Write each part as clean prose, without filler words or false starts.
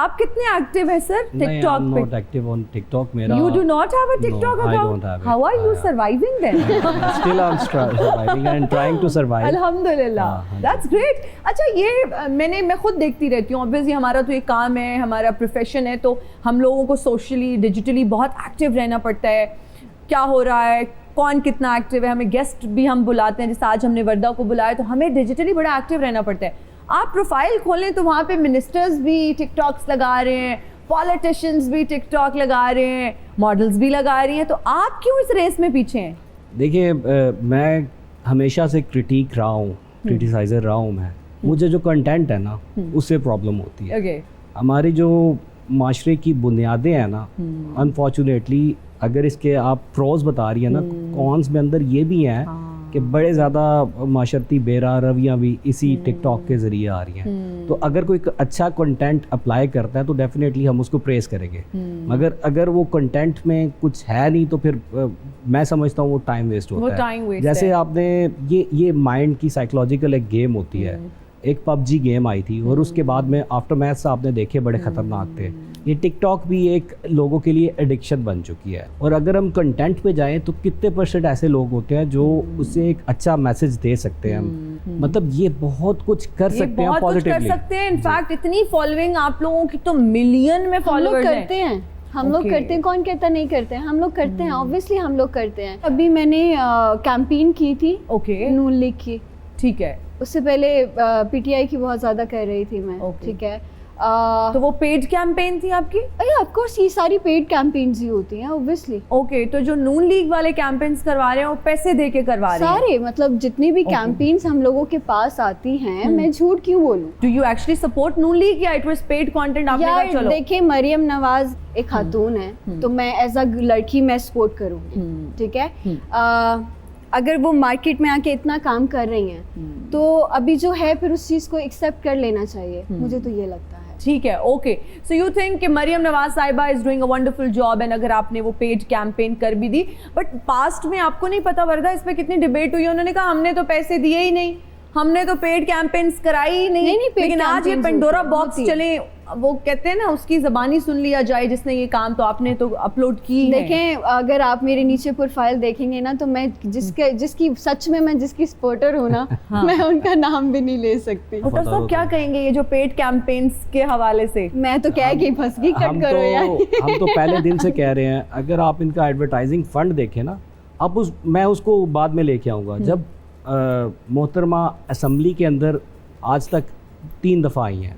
آپ کتنے ایکٹیو ہیں سر ٹک ٹاک پہ؟ not active on TikTok. میرا You do not have a TikTok account? I don't have it. How are you surviving then? Still I'm surviving and trying to survive. الحمدللہ that's great. اچھا یہ میں خود دیکھتی رہتی ہوں, obviously ہمارا تو یہ کام ہے, ہمارا پروفیشن ہے, تو ہم لوگوں کو سوشلی ڈیجیٹلی بہت ایکٹیو رہنا پڑتا ہے. کیا ہو رہا ہے, کون کتنا ایکٹیو ہے, ہمیں گیسٹ بھی ہم بلاتے ہیں, جیسے آج ہم نے وردہ کو بلایا, تو ہمیں ڈیجیٹلی بڑا ایکٹیو رہنا پڑتا ہے. آپ پروفائل کھولیں تو وہاں پہ منسٹرز بھی ٹک ٹاکس لگا رہے ہیں, پالیٹیشینز بھی ٹک ٹاک لگا رہے ہیں, ماڈلز بھی لگا رہی ہیں, تو آپ کیوں اس ریس میں پیچھے ہیں؟ دیکھیے میں ہمیشہ سے کرٹیک رہا ہوں, کرٹیسائزر رہا ہوں میں. مجھے جو کنٹینٹ ہے نا اس سے پرابلم ہوتی ہے. ہماری جو معاشرے کی بنیادیں ہیں نا, انفارچونیٹلی اگر اس کے آپ پروز بتا رہی ہیں نا, کونس میں اندر یہ بھی ہیں کہ بڑے زیادہ معاشرتی بے راہ رویاں بھی اسی ٹک ٹاک کے ذریعے آ رہی ہیں. تو اگر کوئی اچھا کنٹینٹ اپلائی کرتا ہے تو ڈیفینیٹلی ہم اس کو پریز کریں گے, مگر اگر وہ کنٹینٹ میں کچھ ہے نہیں تو پھر میں سمجھتا ہوں وہ ٹائم ویسٹ ہوتا ہے. جیسے آپ نے یہ مائنڈ کی سائیکولوجیکل ایک گیم ہوتی ہے, ایک پب جی گیم آئی تھی, اور اس کے بعد میں آفٹر میتھس آپ نے دیکھے بڑے خطرناک تھے. یہ ٹک ٹاک بھی ایک لوگوں کے لیے ایڈکشن بن چکی ہے. اور اگر ہم کنٹینٹ پہ جائیں تو کتنے % ایسے لوگ ہوتے ہیں جو اسے ایک اچھا میسج دے سکتے ہیں. مطلب یہ بہت کچھ کر سکتے ہیں, پازیٹیولی کر سکتے ہیں. انفیکٹ اتنی فالوئنگ آپ لوگوں کی تو ملین میں فالوورز کرتے ہیں. ہم لوگ کرتے ہیں, کون کہتا نہیں کرتے ہیں, ہم لوگ کرتے ہیں, اوبویسلی ہم لوگ کرتے ہیں. ابھی میں نے کیمپین کی تھی نون لیگ کی, ٹھیک ہے, اس سے پہلے پی ٹی آئی کی بہت زیادہ کر رہی تھی میں, ٹھیک ہے. تو وہ پیڈ کیمپین تھی آپ کی؟ آف کورس یہ ساری پیڈ کیمپینز ہی ہوتی ہیں اوبویسلی. اوکے, تو جو نون لیگ والے کیمپینز کروا رہے ہیں وہ پیسے دے کے کروا رہے ہیں سارے, مطلب جتنی بھی کیمپینز ہم لوگوں کے پاس آتی ہیں, میں جھوٹ کیوں بولوں. Do you actually support Noon League یا اٹ واز پیڈ کنٹینٹ؟ آپ نے کہا چلو. دیکھیں مریم نواز ایک خاتون ہے, تو میں ایز اے لڑکی میں سپورٹ کروں گی, ٹھیک ہے. اگر وہ مارکیٹ میں آ کے اتنا کام کر رہی ہیں تو ابھی جو ہے پھر اس چیز کو ایکسیپٹ کر لینا چاہیے, مجھے تو یہ لگتا ہے. ٹھیک ہے, اوکے. سو یو تھنک کہ مریم نواز صاحبہ is doing a wonderful job, and اگر آپ نے وہ پیڈ کیمپین کر بھی دی, بٹ پاسٹ میں آپ کو نہیں پتا وردہ اس پہ کتنی ڈبیٹ ہوئی, انہوں نے کہا ہم نے تو پیسے دیے ہی نہیں, ہم نے تو پیڈ کیمپینز کرائی ہی نہیں. لیکن آج یہ پنڈورا باکس چلے, وہ کہتے ہیں نا اس کی زبانی سن لیا جائے جس نے یہ کام, تو آپ نے تو اپلوڈ کی. دیکھیں اگر آپ میرے نیچے پروفائل دیکھیں گے نا, تو میں جس کی سچ میں جس کی سپورٹر ہوں نا, میں ان کا نام بھی نہیں لے سکتی. ڈاکٹر صاحب کیا کہیں گے یہ جو پیڈ کیمپینز کے حوالے سے؟ میں تو کہہ کے پھنس گئی, کٹ کرو یار. ہم تو پہلے دن سے کہہ رہے ہیں, اگر آپ ان کا ایڈورٹائزنگ فنڈ دیکھیں نا, اب میں اس کو بعد میں لے کے آؤں گا. جب محترمہ اسمبلی کے اندر آج تک 3 دفعہ آئی ہیں,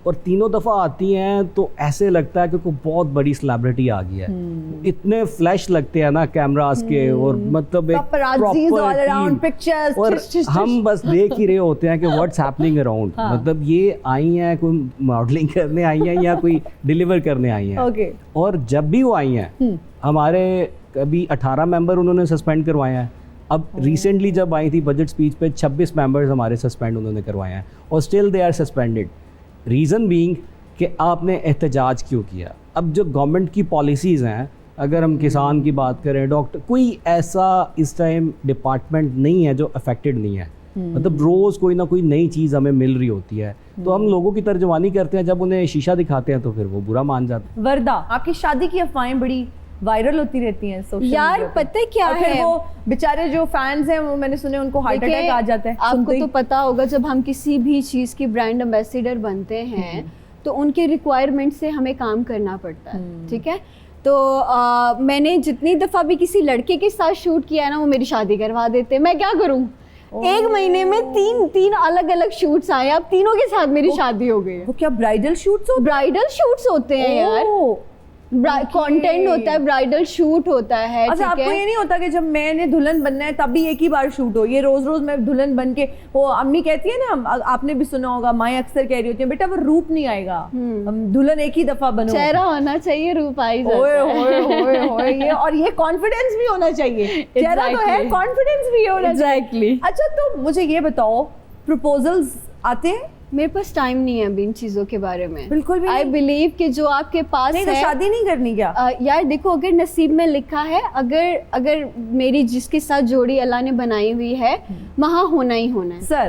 اور تینوں دفعہ آتی ہیں تو ایسے لگتا ہے کہ کوئی بہت بڑی سیلیبریٹی آ گئی ہے. اتنے فلیش لگتے ہیں نا کیمراز کے, اور مطلب ایک اور ہم بس دیکھ ہی رہے ہوتے ہیں کہ واٹس ہیپننگ اراؤنڈ. مطلب یہ آئی ہیں کوئی ماڈلنگ کرنے آئی ہیں یا کوئی ڈیلیور کرنے آئی ہیں. اور جب بھی وہ آئی ہیں, ہمارے ابھی 18 ممبر انہوں نے سسپینڈ کروائے ہیں. اب ریسنٹلی جب آئی تھی بجٹ اسپیچ پہ 26 ممبرز ہمارے سسپینڈ انہوں نے کروائے ہیں, اور still they are suspended. Reason being کہ آپ نے احتجاج کیوں کیا. اب جو گورنمنٹ کی پالیسیز ہیں, اگر ہم کسان کی بات کریں, ڈاکٹر, کوئی ایسا اس ٹائم ڈپارٹمنٹ نہیں ہے جو افیکٹڈ نہیں ہے. مطلب روز کوئی نہ کوئی نئی چیز ہمیں مل رہی ہوتی ہے, تو ہم لوگوں کی ترجمانی کرتے ہیں, جب انہیں شیشہ دکھاتے ہیں تو پھر وہ برا مان جاتے ہیں. وردہ, آپ کی شادی کی افواہیں بڑی وائرل ہوتی رہتی ہیں سوشل میڈیا یار, پتہ کیا ہے, وہ بیچارے جو فینس ہیں وہ میں نے سنے ان کو ہارٹ اٹیک آ جاتا ہے. آپ کو تو پتا ہوگا جب ہم کسی بھی چیز کی برانڈ ایمبیسیڈر بنتے ہیں تو ان کے ریکوائرمنٹ سے ہمیں کام کرنا پڑتا ہے, ٹھیک ہے. تو میں نے جتنی دفعہ بھی کسی لڑکے کے ساتھ شوٹ کیا ہے نا, وہ میری شادی کروا دیتے. میں کیا کروں, 1 مہینے میں 3 الگ الگ شوٹس آئے, اب تینوں کے ساتھ میری شادی ہو گئی ہے. وہ کیا برائڈل شوٹس ہوتے ہیں یار, کانٹینٹ ہوتا ہے, برائڈل شوٹ ہوتا ہے. اچھا, آپ کو یہ نہیں ہوتا کہ جب میں نے دلہن بننا ہے تب بھی ایک ہی بار شوٹ ہو, یہ روز روز میں دلہن بن کے, وہ امی کہتی ہے نا, آپ نے بھی سنا ہوگا, مائیں اکثر کہہ رہی ہوتی ہیں بیٹا وہ روپ نہیں آئے گا, دلہن ایک ہی دفعہ بنو, چہرہ ہونا چاہیے, روپ آئی جاتا ہے. یہ اور یہ کانفیڈنس بھی ہونا چاہیے, چہرہ تو ہے, کانفیڈنس بھی ہونا چاہیے. اچھا, تو مجھے یہ بتاؤ, پروپوزلز آتے ہیں؟ میرے پاس ٹائم نہیں ہے ابھی ان چیزوں کے بارے میں, بالکل بھی. آئی بلیو کہ جو آپ کے پاس ہے, شادی نہیں کرنی کیا یار. دیکھو, اگر نصیب میں لکھا ہے, اگر میری جس کے ساتھ جوڑی اللہ نے بنائی ہوئی ہے, وہاں ہونا ہی ہونا ہے. سر,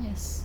Yes.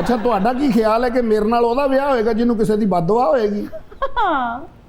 ਅੱਛਾ ਤੁਹਾਡਾ ਕੀ ਖਿਆਲ ਹੈ ਕਿ ਮੇਰੇ ਨਾਲ ਉਹਦਾ ਵਿਆਹ ਹੋਏਗਾ ਜਿਹਨੂੰ ਕਿਸੇ ਦੀ ਬਦਦੁਆ ਹੋਏਗੀ?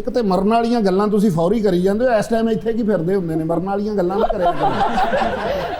ਇੱਕ ਤੇ ਮਰਨ ਵਾਲੀਆਂ ਗੱਲਾਂ ਤੁਸੀਂ ਫੌਰੀ ਕਰੀ ਜਾਂਦੇ ਹੋ, ਇਸ ਟਾਈਮ ਇੱਥੇ ਕੀ ਫਿਰਦੇ ਹੁੰਦੇ ਨੇ? ਮਰਨ ਵਾਲੀਆਂ ਗੱਲਾਂ ਨਾ ਕਰਿਆ ਕਰੋ।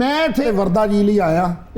ਮੈਂ ਇੱਥੇ ਵਰਦਾ ਜੀ ਲਈ ਆਇਆ।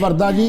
ਵਰਦਾ ਜੀ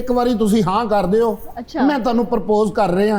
ਇੱਕ ਵਾਰੀ ਤੁਸੀਂ ਹਾਂ ਕਰ ਦਿਓ, ਅੱਛਾ। ਮੈਂ ਤੁਹਾਨੂੰ ਪ੍ਰਪੋਜ਼ ਕਰ ਰਿਹਾ।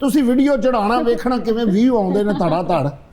ਤੁਸੀਂ ਵੀਡੀਓ ਚੜਾਉਣਾ, ਵੇਖਣਾ ਕਿਵੇਂ ਵਿਊ ਆਉਂਦੇ ਨੇ ਧੜਾ ਧੜ।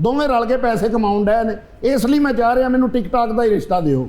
ਦੋਵੇਂ ਰਲ ਕੇ ਪੈਸੇ ਕਮਾਉਣ ਡਏ ਨੇ। ਇਸ ਲਈ ਮੈਂ ਚਾਹ ਰਿਹਾ ਮੈਨੂੰ ਟਿਕਟੋਕ ਦਾ ਹੀ ਰਿਸ਼ਤਾ ਦਿਓ।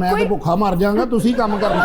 ਮੈਂ ਤਾਂ ਭੁੱਖਾ ਮਰ ਜਾਵਾਂਗਾ, ਤੁਸੀਂ ਕੰਮ ਕਰਨਾ।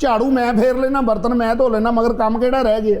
ਝਾੜੂ ਮੈਂ ਫੇਰ ਲੈਣਾ, ਬਰਤਨ ਮੈਂ ਧੋ ਲੈਣਾ, ਮਗਰ ਕੰਮ ਕਿਹੜਾ ਰਹਿ ਗਿਆ?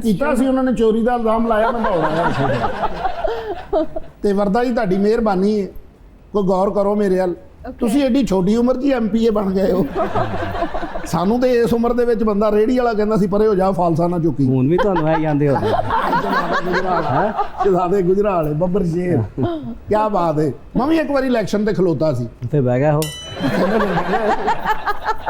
ਕੀਤਾ ਸੀ ਉਹਨਾਂ ਨੇ, ਚੋਰੀ ਦਾ ਇਲਜ਼ਾਮ ਲਾਇਆ, ਮੈਂ ਦੌੜਿਆ। ਤੇ ਵਰਦਾ ਜੀ ਤੁਹਾਡੀ ਮਿਹਰਬਾਨੀ ਹੈ, ਕੋਈ ਗੌਰ ਕਰੋ ਮੇਰੇ ਵੱਲ। ਤੁਸੀਂ ਐਡੀ ਛੋਟੀ ਉਮਰ 'ਚ ਐਮਪੀਏ ਬਣ ਗਏ ਹੋ। ਸਾਨੂੰ ਤੇ ਇਸ ਉਮਰ ਦੇ ਵਿੱਚ ਬੰਦਾ ਰੇੜੀ ਵਾਲਾ ਕਹਿੰਦਾ ਸੀ ਪਰੇ ਹੋ ਜਾ, ਫਾਲਸਾ ਨਾ ਚੁੱਕੀ। ਹੁਣ ਵੀ ਤੁਹਾਨੂੰ ਹੈ ਜਾਂਦੇ ਹੋ ਸ਼ਹਜ਼ਾਦੇ ਗੁਜਰਾਲ, ਬੱਬਰ ਸ਼ੇਰ, ਕੀ ਬਾਤ ਹੈ। ਮੈਂ ਵੀ ਇੱਕ ਵਾਰੀ ਇਲੈਕਸ਼ਨ ਤੇ ਖਲੋਤਾ ਸੀ। ਤੇ ਬਹਿ ਗਿਆ ਹੋ।